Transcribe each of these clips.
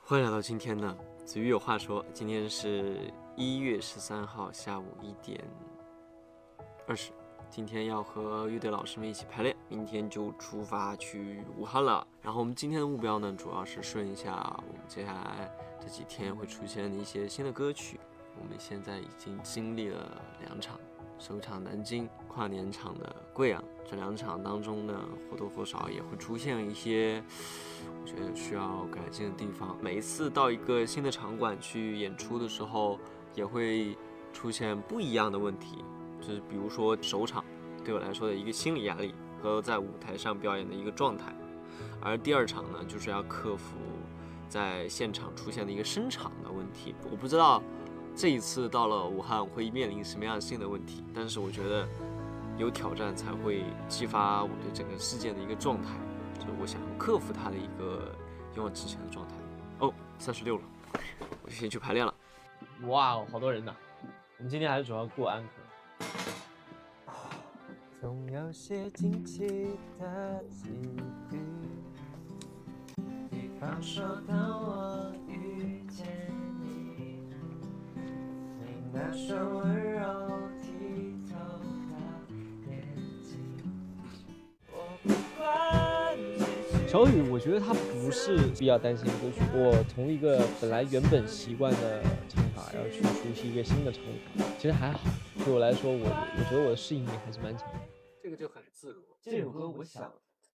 欢迎来到今天的子瑜有话说。今天是1月13号下午1点20，今天要和乐队老师们一起排练，明天就出发去武汉了。然后我们今天的目标呢，主要是顺一下我们接下来这几天会出现的一些新的歌曲。我们现在已经经历了2场，首场南京，跨年场的贵阳，这2场当中呢，或多或少也会出现一些我觉得需要改进的地方。每一次到一个新的场馆去演出的时候，也会出现不一样的问题，就是比如说首场对我来说的一个心理压力和在舞台上表演的一个状态，而第2场呢，就是要克服在现场出现的一个声场的问题。我不知道这一次到了武汉会面临什么样新的问题，但是我觉得有挑战才会激发我对整个事件的一个状态，就是我想克服它的一个勇往直前的状态。哦，36了，我就先去排练了。哇哦，好多人呐！我们今天还是主要过安可。总有些惊奇的际遇，比方说当我遇见你，你那双温柔剔透的眼睛，我不管结局。小雨，我觉得他不是必要担心的歌曲。我从一个本来原本习惯的唱法，要去熟悉一个新的唱法，其实还好。对我来说，我觉得我的适应力还是蛮强的。这个就很自如。这首歌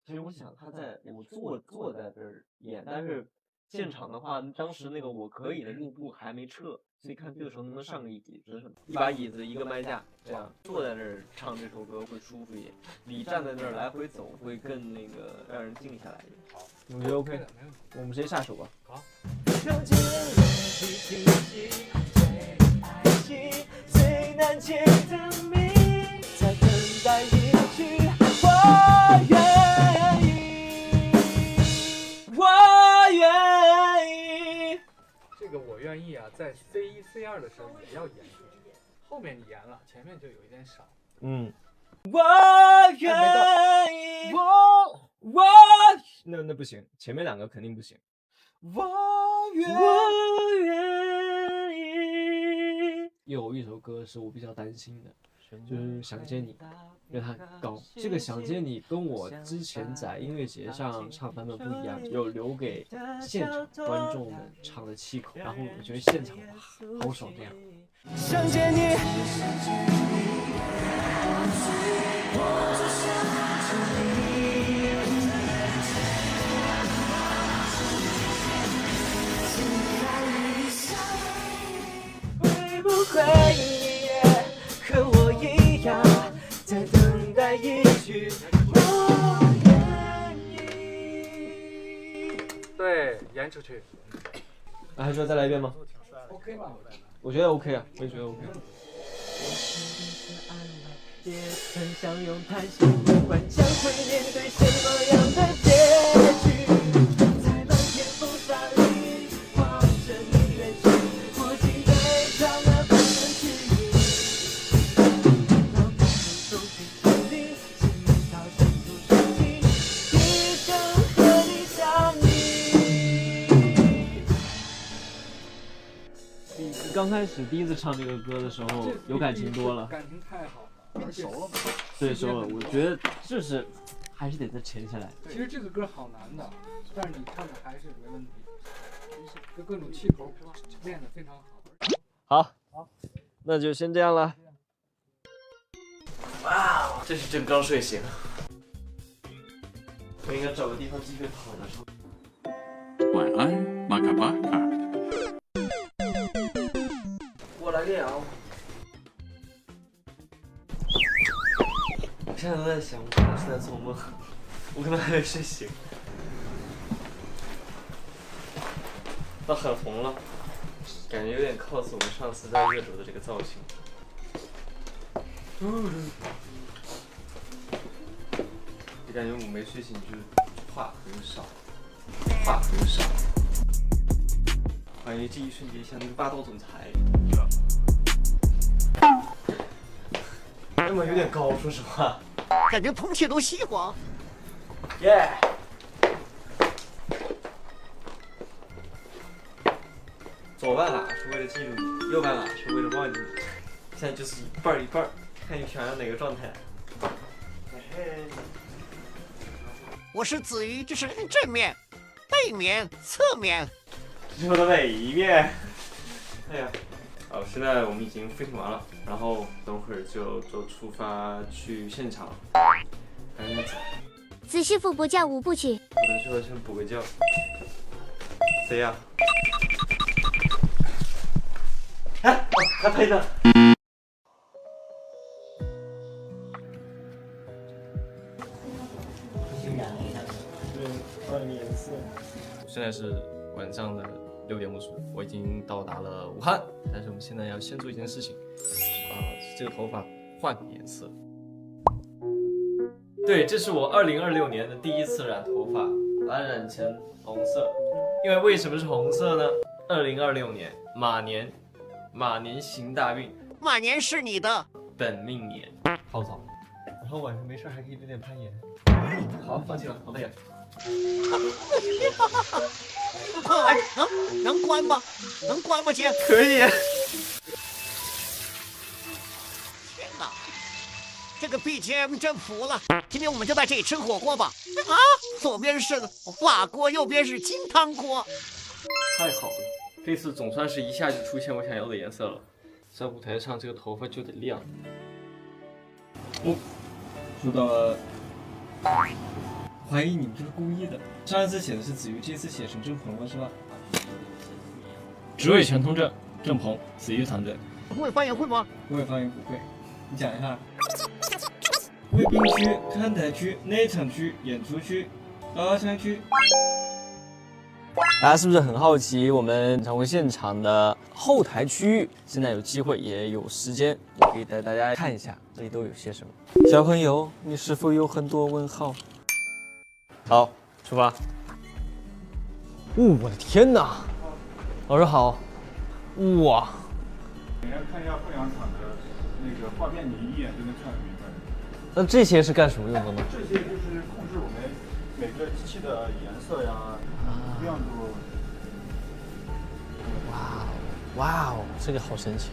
其实我想他在我坐在这儿演，但是现场的话，当时那个我可以的幕布还没撤，所以看这个时候能不能上个椅子，一把椅子一个麦架，这样坐在这儿唱这首歌会舒服一点，比站在那儿来回走会更那个让人静下来一点。好，我觉得 OK，没问题。我们直接下手吧。好。最难解的谜，在等待一句我愿意，我愿意。这个我愿意啊，在 C1、C2的时候也要演出去，后面你演了，前面就有一点少。我愿意，我那不行，前面2个肯定不行。我愿意。有一首歌是我比较担心的，就是《想见你》，因为它很高。这个《想见你》跟我之前在音乐节上唱版本不一样，有留给现场观众们唱的气口，然后我觉得现场好爽这样。想见你，会不会你也和我一样，在等待一句我愿意。对，演出去。还需要再来一遍吗？ OK 吧？我觉得 OK 啊，我也觉得 OK。也曾相拥叹息，不管将会面对什么样的结局，在漫天风沙里望着你远去，我竟对他那不能去意，让他们走进心里，直到深处深情，一生和你相依。比刚开始第一次唱这个歌的时候有感情多了，感情太好了，而且熟了嘛。对，熟了。我觉得就是还是得再沉下来。其实这个歌好难的，但是你唱的还是没问题，就各种气口练得非常好。好，那就先这样了。哇，这是真刚睡醒。我应该找个地方继续躺着。晚安，玛卡巴卡。我来练啊！我现在都在想，我可能是在做梦，我可能还没睡醒。它很红了，感觉有点 cos 我们上次在热轴的这个造型。就感觉我没睡醒，就是话很少，感觉这一瞬间像那个霸道总裁。这么有点高，说实话。感觉空气都稀黄。耶！左半拉是为了记住你，右半拉是为了忘记你。现在就是一半儿一半儿，看你想要哪个状态。我是子瑜，这是正面、背面、侧面。最后的每一面。哎呀，好，现在我们已经飞行完了，然后等会儿就出发去现场。还有点早。子师傅不教5部曲。我等会儿先补个觉。谁呀？哎，还陪呢。换个颜色。现在是晚上的6点50分，我已经到达了武汉，但是我们现在要先做一件事情，把这个头发换个颜色。对，这是我2026年的第一次染头发，把它染成红色。因为为什么是红色呢？2026年马年行大运，马年是你的。本命年。好早，然后晚上没事还可以练练攀岩。好，放弃了，好累啊。快，能关吗？能关吗，姐？可以。天哪，这个 BGM 真服了。今天我们就在这里吃火锅吧。啊，左边是瓦锅，右边是金汤锅。太好了，这次总算是一下就出现我想要的颜色了。在舞台上，这个头发就得亮。说到了，怀疑你们这是故意的。上一次写的是子瑜，这次写成郑鹏了是吧？职位全通证，郑鹏，子瑜团队。不会发言会吗？不会发言不会，你讲一下。贵宾区、看台区、内场区、演出区、包厢区。大家是不是很好奇我们演唱会现场的后台区域？现在有机会也有时间，也可以带大家看一下这里都有些什么。小朋友，你是否有很多问号？好，出发。我的天哪！老师好。哇！你要看一下后两场的那个画面，你一眼就能看得明白。那这些是干什么用的呢？这些就是控制我们每个机器的颜色呀、亮度。哇哦，这个好神奇！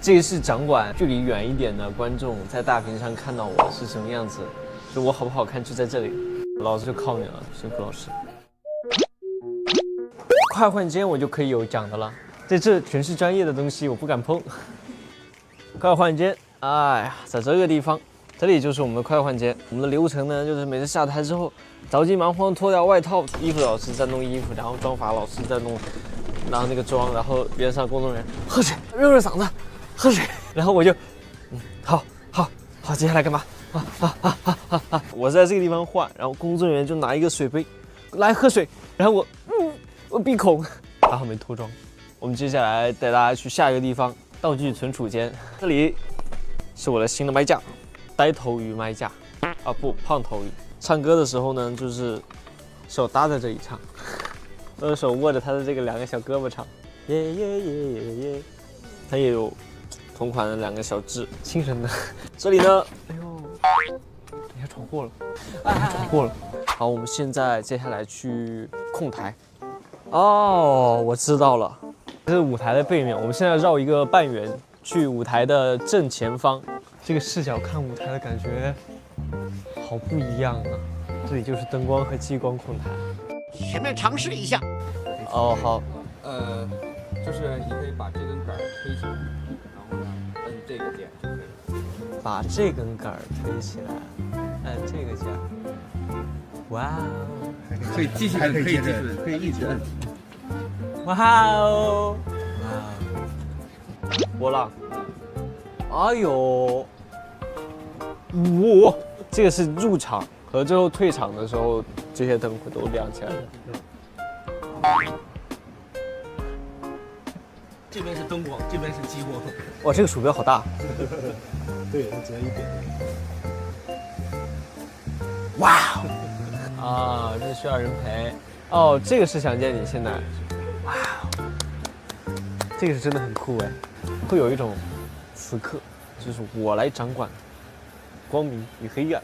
这个是掌管距离远一点的观众在大屏上看到我是什么样子，就我好不好看就在这里。老师就靠你了，辛苦老师。快换间我就可以有讲的了，这全是专业的东西，我不敢碰。快换间，哎呀，在这个地方，这里就是我们的快换间。我们的流程呢，就是每次下台之后，着急忙慌脱掉外套，衣服老师在弄衣服，然后妆发老师在弄。然后那个妆，然后边上工作人员喝水，热嗓子，喝水，然后我就，好，接下来干嘛？我在这个地方换，然后工作人员就拿一个水杯来喝水，然后我闭口，然后没脱妆。我们接下来带大家去下一个地方，道具存储间，这里是我的新的麦架，呆头鱼麦架，啊不，胖头鱼。唱歌的时候呢，就是手搭在这里唱。手握着他的这个2个小胳膊唱，耶耶耶耶耶，他也有同款的2个小痣，亲生的。这里呢，哎呦，你还闯祸了，闯祸了。好，我们现在接下来去控台。哦，我知道了，这是舞台的背面，我们现在绕一个半圆去舞台的正前方。这个视角看舞台的感觉好不一样啊！这里就是灯光和激光控台。前面尝试一下。哦，好。就是你可以把这根杆推起来，然后呢，摁这个键就可以了。把这根杆推起来，按这个键。哇哦！可以继续摁，可以继续摁，可以一直摁。哇哦！哇哦！波浪。哎呦！哇！这个是入场和最后退场的时候，这些灯会都亮起来了。这边是灯光，这边是激光。哇，这个鼠标好大。对，只能一点。哇！啊，这需要人陪。哦，这个是想见你现在。哇！这个是真的很酷哎，会有一种此刻就是我来掌管光明与黑暗。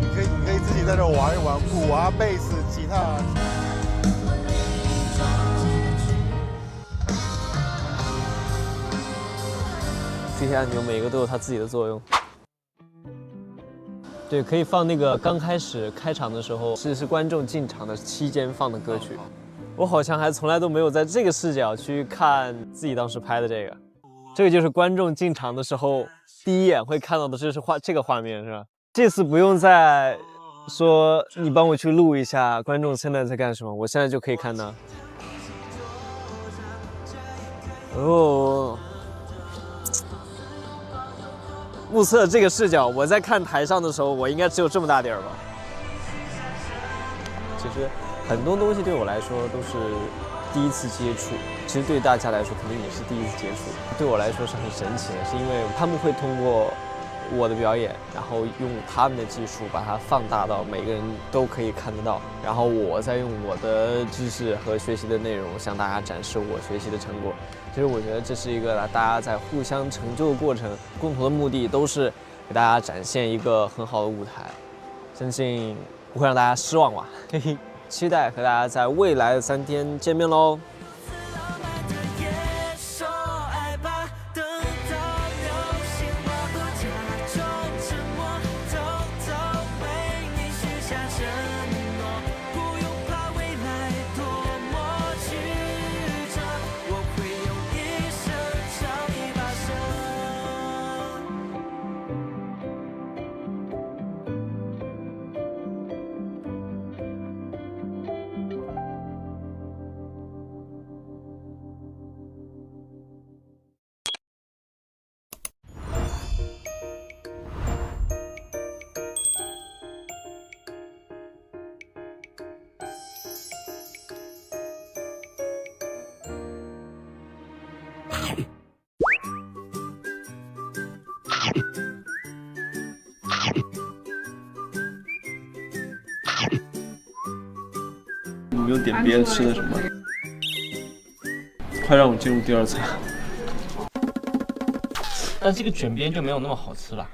你可以自己在这玩一玩，鼓啊、贝斯、吉他。这些按钮每一个都有它自己的作用。对，可以放那个刚开始开场的时候，是观众进场的期间放的歌曲。我好像还从来都没有在这个视角去看自己当时拍的这个。这个就是观众进场的时候第一眼会看到的，这个画面是吧？这次不用再说你帮我去录一下观众现在在干什么，我现在就可以看到。哦。目测这个视角，我在看台上的时候，我应该只有这么大点儿吧。其实很多东西对我来说都是第一次接触，其实对大家来说肯定也是第一次接触。对我来说是很神奇的，是因为他们会通过我的表演，然后用他们的技术把它放大到每个人都可以看得到，然后我再用我的知识和学习的内容向大家展示我学习的成果。其实我觉得这是一个大家在互相成就的过程，共同的目的都是给大家展现一个很好的舞台，相信不会让大家失望吧。嘿嘿，期待和大家在未来的3天见面喽。你没有点别的吃的什么？快让我进入第2餐。但这个卷边就没有那么好吃了。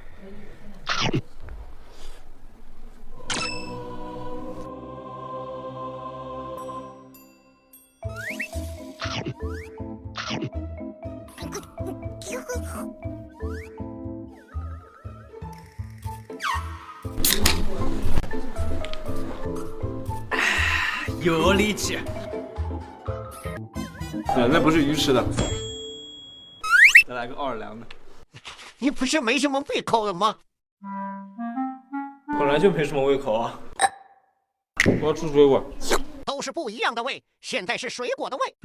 有力气。那不是鱼吃的。再来个奥尔良的。你不是没什么胃口了吗？本来就没什么胃口啊。我要吃水果。都是不一样的味，现在是水果的味。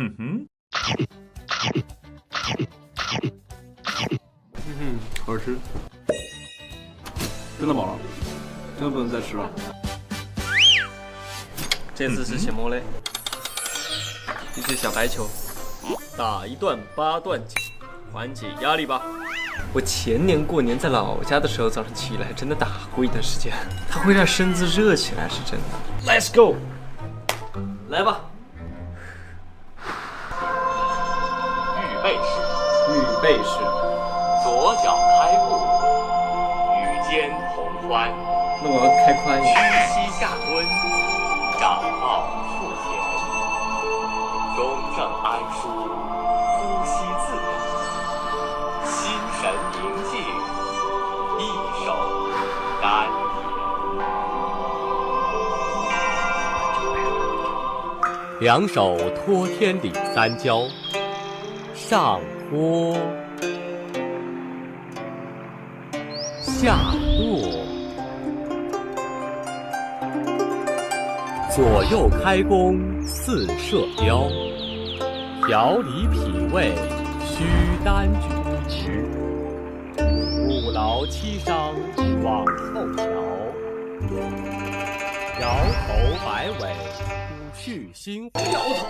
好吃。真的饱了，真的不能再吃了。这次是什么嘞？一只小白球，打一段8段锦，缓解压力吧。我前年过年在老家的时候，早上起来真的打过一段时间，它会让身子热起来，是真的。Let's go， 来吧。预备式，预备式，左脚开步，与肩同宽。那我要开宽一点。屈膝下蹲，掌抱腹前，中正安舒，呼吸自然，心神宁静，一手丹田，两手托天理3交，上托，下落。左右开弓4射标，调理脾胃须单举，5劳7伤往后调，摇头摆尾去心火。摇头。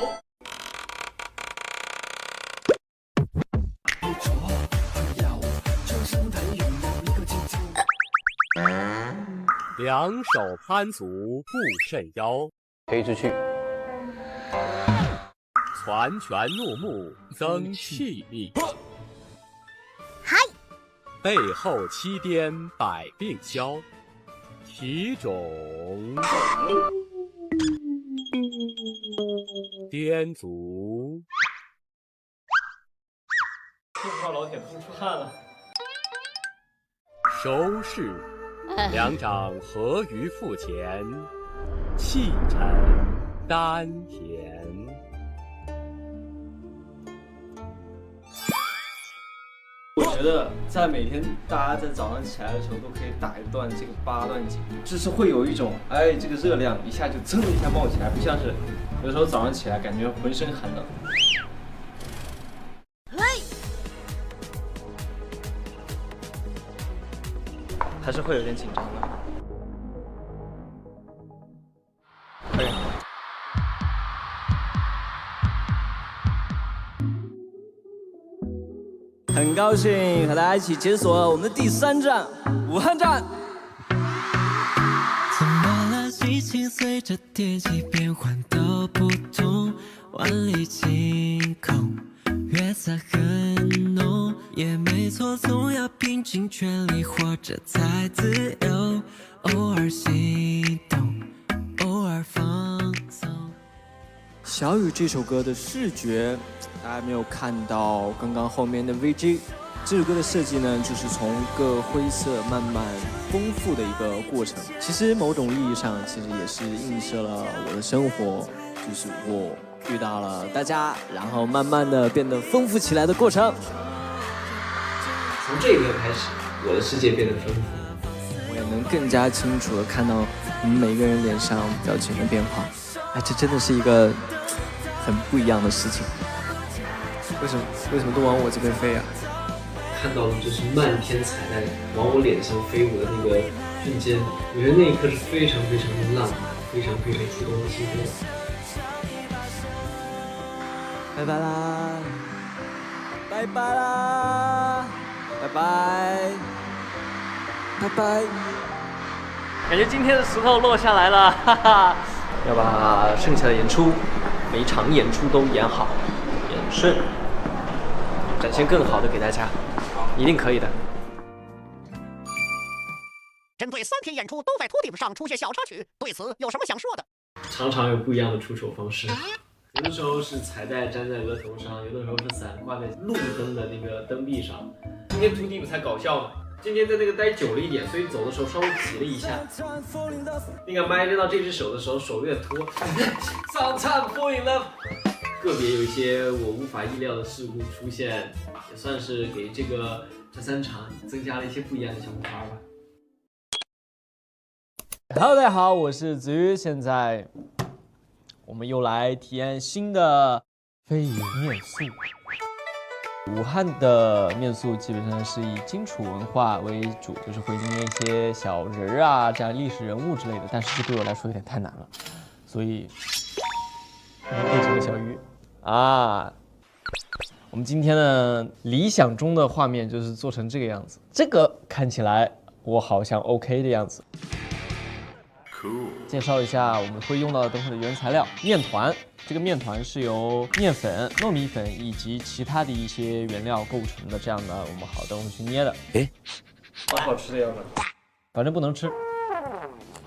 两手攀足不肾腰，推出去。攒拳怒目增气力。嗨，背后7颠百病消，体肿。颠足。不怕老铁喷出汗了。收势，两掌合于腹前，气沉丹田。我觉得在每天大家在早上起来的时候都可以打一段这个8段锦，就是会有一种这个热量一下就噌一下冒起来，不像是有时候早上起来感觉浑身寒冷。还是会有点紧张的。很高兴和大家一起解锁我们的第3站——武汉站。怎么了？心情随着天气变换都不同，万里晴空，月色很浓，也没错，总要拼尽全力活着才自由，偶尔心动，偶尔放松。小雨这首歌的视觉，大家没有看到刚刚后面的 VG。这首歌的设计呢，就是从各灰色慢慢丰富的一个过程。其实某种意义上，其实也是映射了我的生活，就是我遇到了大家，然后慢慢的变得丰富起来的过程。从这一刻开始，我的世界变得丰富，我也能更加清楚的看到我们每个人脸上表情的变化。这真的是一个很不一样的事情。为什么都往我这边飞啊？看到的就是漫天彩带往我脸上飞舞的那个瞬间，我觉得那一刻是非常非常的浪漫，非常非常触动我的心扉。拜拜啦，拜拜啦，拜拜，拜拜。感觉今天的石头落下来了，哈哈。要把剩下的演出，每一场演出都演好，演顺，展现更好的给大家，一定可以的。针对3天演出都在秃顶上出现小插曲，对此有什么想说的？常常有不一样的出手方式，有的时候是彩带粘在额头上，有的时候是伞挂在路灯的那个灯壁上。今天秃顶不才搞笑吗？今天在那个待久了一点，所以走的时候稍微急了一下。那个麦扔到这只手的时候，手有点脱。Sometimes fall in love。个别有一些我无法意料的事故出现，也算是给这3场增加了一些不一样的小火花吧。Hello， 大家好，我是子瑜，现在我们又来体验新的非遗面塑。武汉的面塑基本上是以荆楚文化为主，就是会捏一些小人啊，这样历史人物之类的。但是这对我来说有点太难了，所以变成了小鱼啊。我们今天呢，理想中的画面就是做成这个样子，这个看起来我好像 OK 的样子。介绍一下我们会用到的等会的原材料：面团。这个面团是由面粉、糯米粉以及其他的一些原料构成的，这样呢，我们好等会去捏的。蛮好吃的样子，反正不能吃。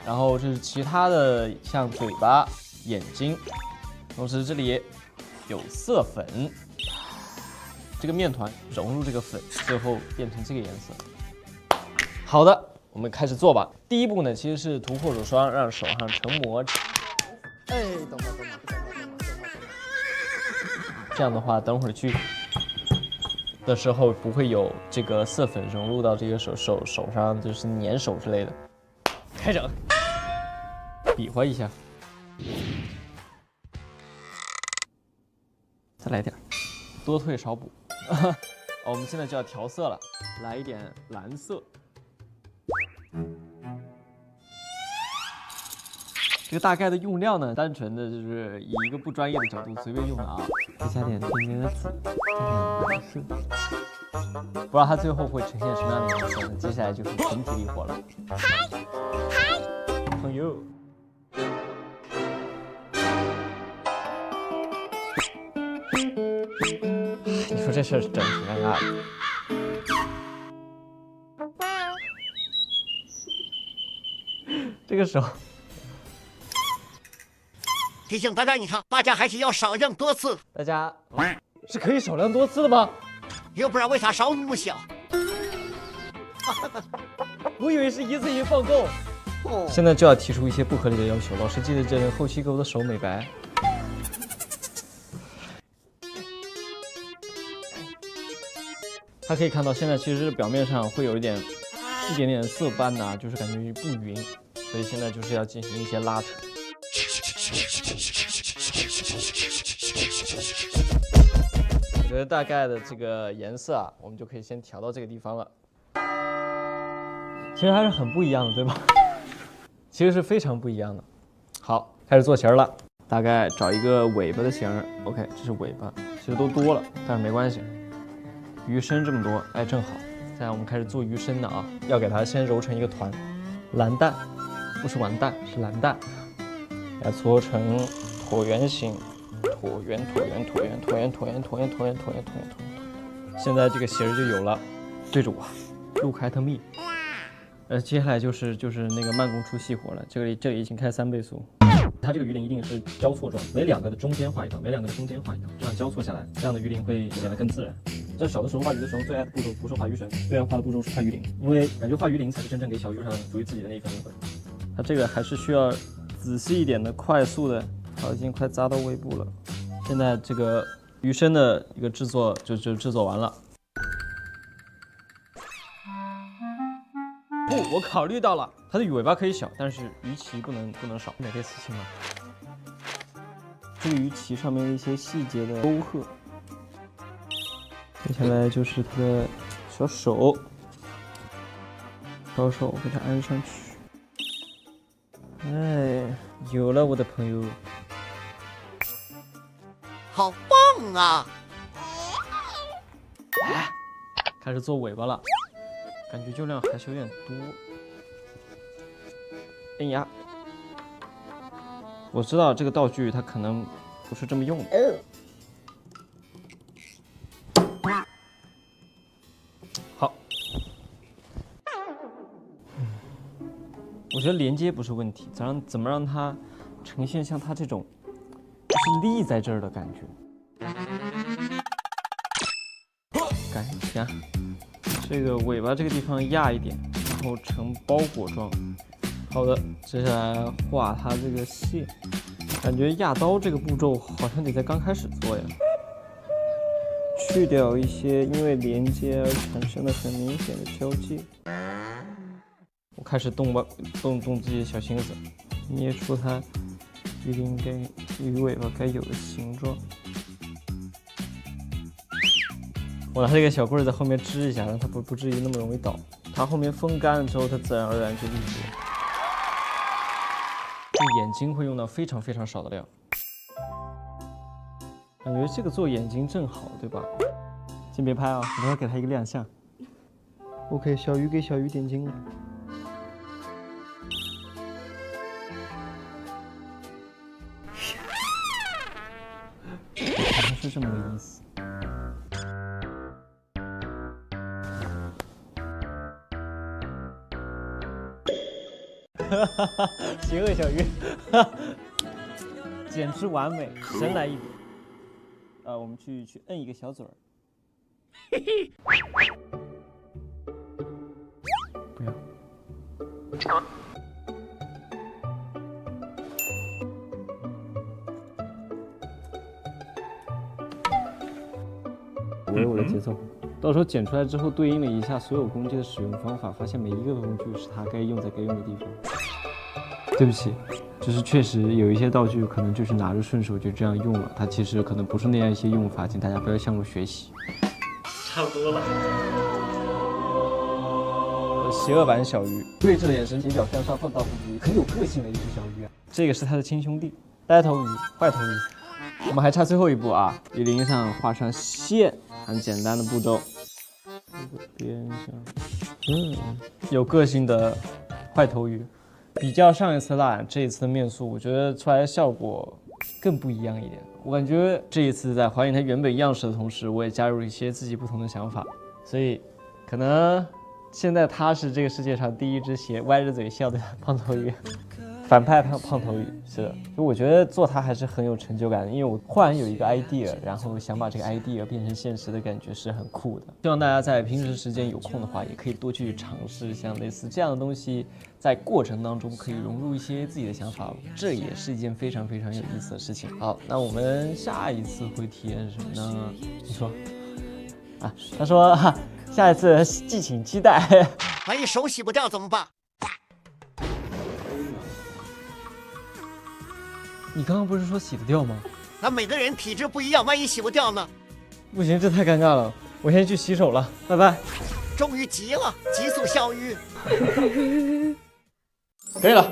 然后这是其他的，像嘴巴、眼睛，同时这里有色粉。这个面团融入这个粉，最后变成这个颜色。好的。我们开始做吧。第一步呢，其实是涂护手霜，让手上成膜。等会儿。这样的话，等会儿去的时候不会有这个色粉融入到这个手上，就是粘手之类的。开整，比划一下，再来点，多退少补。我们现在就要调色了，来一点蓝色。这个大概的用料呢，单纯的就是以一个不专业的角度随便用的啊，再加点甜甜的紫，加点蓝色，不知道它最后会呈现什么样的颜色呢？接下来就是纯体力活了。嗨，朋友，你说这事儿整挺尴尬的。这个时候。提醒大家一下，大家还是要少量多次。大家是可以少量多次的吗？又不知道为啥少那么小。我以为是一次性放够。现在就要提出一些不合理的要求，老师记得这后期给我的手美白。它可以看到，现在其实表面上会有一点色斑呐，就是感觉不匀，所以现在就是要进行一些拉扯。我觉得大概的这个颜色啊，我们就可以先调到这个地方了。其实还是很不一样的，对吧？其实是非常不一样的。好，开始做型了，大概找一个尾巴的型。OK， 这是尾巴，其实都多了，但是没关系。鱼身这么多，哎，正好。现在我们开始做鱼身的啊，要给它先揉成一个团，蓝蛋，不是完蛋，是蓝蛋，给它搓成椭圆形，椭圆。现在这个形就有了，对着我，路开特密。接下来就是那个慢工出细活了，这里已经开3倍速。它这个鱼鳞一定是交错状，每2个的中间画一道，每2个的中间画一道，这样交错下来，这样的鱼鳞会显得更自然。在小的时候画鱼的时候，最爱的步骤不是画鱼绳，最爱画的步骤是画鱼鳞，因为感觉画鱼鳞才是真正给小鱼上属于自己的那一份灵魂。它这个还是需要仔细一点的、快速的。好，已经快扎到尾部了。现在这个鱼身的一个制作就制作完了。我考虑到了，它的尾巴可以小，但是鱼鳍不能少。哪个事情吗？这个鱼鳍上面的一些细节的沟壑。接下来就是它的小手，小手给它安上去。哎，有了，我的朋友。好棒啊！开始做尾巴了。感觉就量还是有点多。哎呀，我知道这个道具它可能不是这么用的。好，我觉得连接不是问题，怎么让它呈现像它这种就是立在这儿的感觉。改一下。这个尾巴这个地方压一点，然后成包裹状。好的，接下来画它这个线，感觉压刀这个步骤好像得在刚开始做呀。去掉一些因为连接而产生的很明显的交界。我开始动自己的小心思，捏出它鱼尾巴该有的形状。我拿这个小棍在后面支一下，让它不至于那么容易倒。它后面风干了之后，它自然而然就立住。这眼睛会用到非常非常少的料，感觉这个做眼睛正好，对吧？先别拍啊，我要给它一个亮相。OK， 小鱼给小鱼点睛了。好像是这么个意思。邪恶小鱼，简直完美，神来一笔。我们去摁一个小嘴儿。不要。我的节奏。到时候剪出来之后，对应了一下所有工具的使用方法，发现每一个工具是它该用在该用的地方。对不起，就是确实有一些道具可能就是拿着顺手就这样用了，它其实可能不是那样一些用法，请大家不要向我学习。差不多了。邪恶版小鱼，睿智的眼神请表向上放大无疑，很有个性的一只小鱼啊。这个是它的亲兄弟，呆头鱼、坏头鱼。我们还差最后一步啊，鱼鳞上画上线，很简单的步骤。这个边上，有个性的坏头鱼。比较上一次蜡染，这一次的面塑，我觉得出来的效果更不一样一点。我感觉这一次在还原它原本样式的同时，我也加入一些自己不同的想法，所以可能现在它是这个世界上第一只歪着嘴笑的胖头鱼。反派胖头鱼，是的，就我觉得做它还是很有成就感的，因为我忽然有一个 idea， 然后想把这个 idea 变成现实的感觉是很酷的。希望大家在平时时间有空的话，也可以多去尝试像类似这样的东西，在过程当中可以融入一些自己的想法，这也是一件非常非常有意思的事情。好，那我们下一次会体验什么呢？你说？啊，他说下一次敬请期待。万一手洗不掉怎么办？你刚刚不是说洗得掉吗？那每个人体质不一样，万一洗不掉呢？不行，这太尴尬了，我先去洗手了，拜拜。终于急了，急速消瘀。可以了。